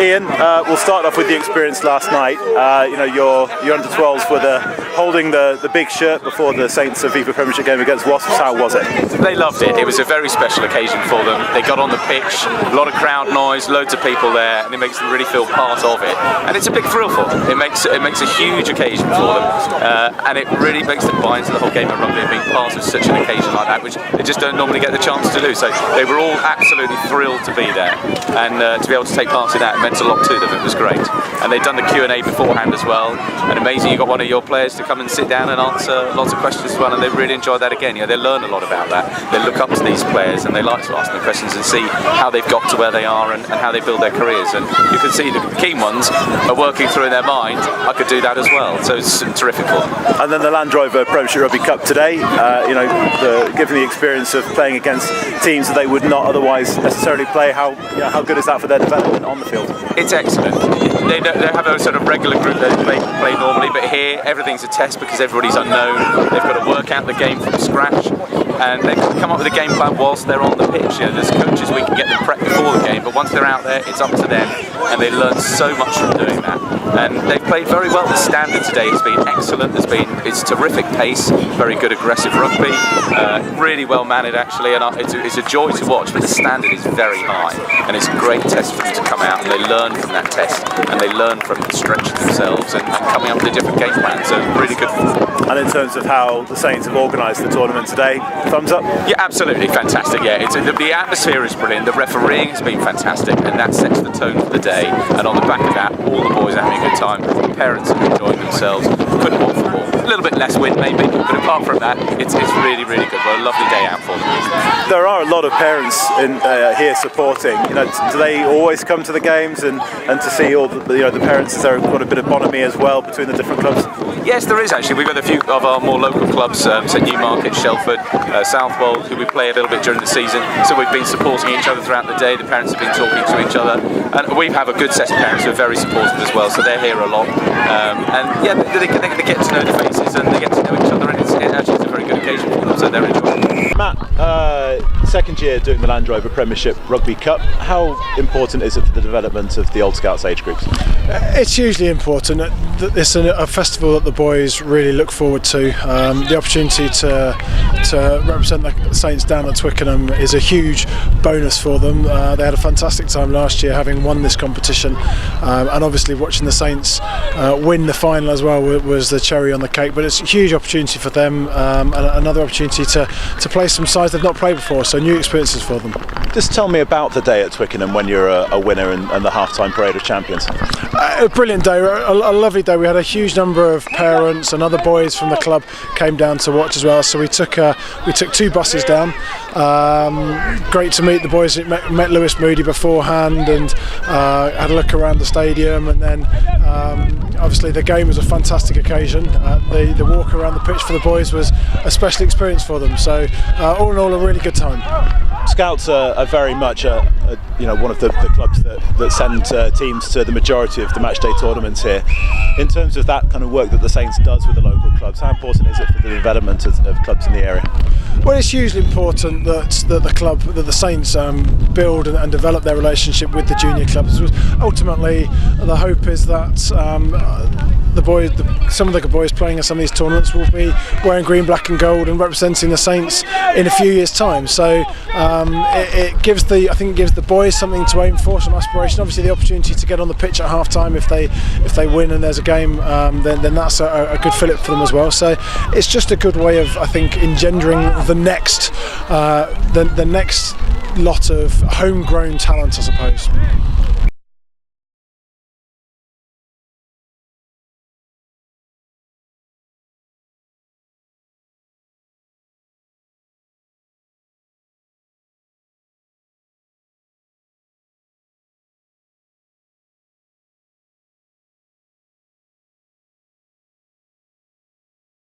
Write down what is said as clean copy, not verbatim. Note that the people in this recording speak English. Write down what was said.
Ian, we'll start off with the experience last night. Your under 12's were holding the big shirt before the Saints of Rover Premiership game against Wasps. How was it? They loved it. It was a very special occasion for them. They got on the pitch, a lot of crowd noise, loads of people there, and it makes them really feel part of it. And it's a big thrill for them. It makes a huge occasion for them, and it really makes them buy into the whole game of rugby and being part of such an occasion like that, which they just don't normally get the chance to do. So they were all absolutely thrilled to be there, and to be able to take part in that meant a lot to them. It was great. And they'd done the Q&A beforehand as well, and amazing you got one of your players to come and sit down and answer lots of questions as well, and they really enjoyed that again. They learn a lot about that. They look up to these players and they like to ask them questions and see how they've got to where they are and how they build their careers. And you can see the keen ones are working through in their mind, I could do that as well. So it's terrific for them. And then the Rover Premiership Rugby Cup today, given the experience of playing against teams that they would not otherwise necessarily play, how good is that for their development on the field? It's excellent. They have a sort of regular group that they play normally, but here everything's a test because everybody's unknown. They've got to work out the game from scratch, and they come up with a game plan whilst they're on the pitch. As coaches, we can get them prepped before the game, but once they're out there, it's up to them, and they learn so much from doing that. And they've played very well. The standard today has been excellent. It's terrific pace, very good aggressive rugby, really well mannered actually, and it's a joy to watch. But the standard is very high, and it's a great test for them to come out, and they learn from that test, and they learn from stretching themselves and coming up with a different game plan. So really good. And in terms of how the Saints have organised the tournament today, thumbs up? Yeah, absolutely fantastic. Yeah, the atmosphere is brilliant. The refereeing has been fantastic, and that sets the tone for the day. And on the back of that, all the boys are having a good time. The parents are enjoying themselves. Couldn't want for more. A little bit less wind maybe, but apart from that, it's really, really good. Well, a lovely day out for them. There are a lot of parents here supporting. Do they always come to the games and to see all the parents? Is there quite a bit of bonhomie as well between the different clubs? Yes, there is actually. We've got a few of our more local clubs, St Newmarket, Shelford, Southwold, who we play a little bit during the season. So we've been supporting each other throughout the day. The parents have been talking to each other, and we have a good set of parents who are very supportive as well. So they're here a lot, and yeah, they get to know the faces and they get to know each other, and it's a very good occasion for them. So they're enjoying it. Matt, second year doing the Rover Premiership Rugby Cup. How important is it for the development of the Old Scouts age groups? It's hugely important. It's a festival that the boys really look forward to. The opportunity to represent the Saints down at Twickenham is a huge bonus for them. They had a fantastic time last year having won this competition, and obviously watching the Saints win the final as well was the cherry on the cake. But it's a huge opportunity for them, and another opportunity to play some sides they've not played before, so new experiences for them. Just tell me about the day at Twickenham when you're a winner and the half-time parade of champions. A brilliant day, a lovely day. We had a huge number of parents and other boys from the club came down to watch as well. So we took 2 buses down. Great to meet the boys. Met Lewis Moody beforehand and had a look around the stadium, and then obviously the game was a fantastic occasion. The walk around the pitch for the boys was a special experience for them. So all in all, a really good time. Scouts are very much one of the clubs that send teams to the majority of the matchday tournaments here. In terms of that kind of work that the Saints does with the local clubs, how important is it for the development of clubs in the area? Well, it's hugely important that the Saints build and develop their relationship with the junior clubs. Ultimately, the hope is that some of the boys playing in some of these tournaments will be wearing green, black and gold and representing the Saints in a few years' time. So it gives the boys something to aim for, some aspiration. Obviously, the opportunity to get on the pitch at half time if they win and there's a game, then that's a good fillip for them as well. So it's just a good way of, I think, engendering the next lot of homegrown talent, I suppose.